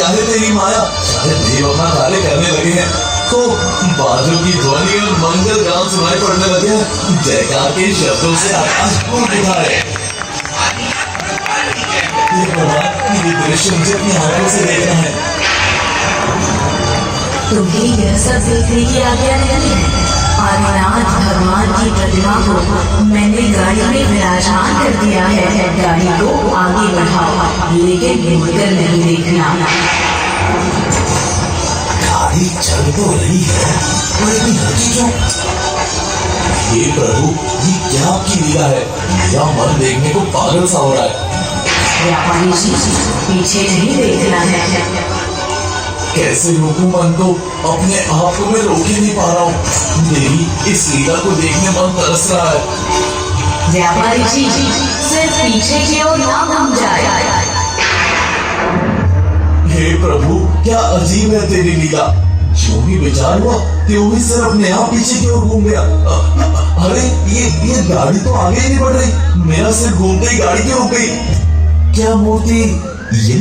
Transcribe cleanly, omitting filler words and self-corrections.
क्या है तेरी माया, शायद देव अपना कार्य करने लगे हैं। तो बाजू की ध्वनि और मंगल गान सुनाई पड़ने लगे हैं। जयकार के शब्दों से आकाश गूंज उठा है। ये दृश्य मुझे अपनी आंखों से देखना है। तुम्हें यह सब देखने की आज्ञा नहीं है। आदिनाथ भगवान की प्रतिमा को मैंने गाड़ी में विराजमान कर दिया है। गाड़ी को आगे बढ़ाओ, लेकिन मुड़कर नहीं देखना। गाड़ी चल तो रही है, पर इतनी हल्की क्यों? हे प्रभु, ये क्या आपकी लीला है? मेरा मन देखने को पागल सा हो रहा है। व्यापारी जी, पीछे नहीं देखना है। कैसे रोकूं मन को? अपने आप को मैं रोक ही नहीं पा रहा हूँ। मेरी इस लीला को देखने मन तरस रहा है। व्यापारी जी, सिर्फ पीछे की ओर ना घूम जाए। हे प्रभु, क्या अजीब है तेरी लीला। जो भी विचार हुआ त्यों ही सिर अपने आप पीछे की ओर घूम गया। अरे ये गाड़ी तो आगे ही नहीं बढ़ रही। मेरा सिर घूमते ही गाड़ी क्यों रुक गई? क्या मूर्ति, ये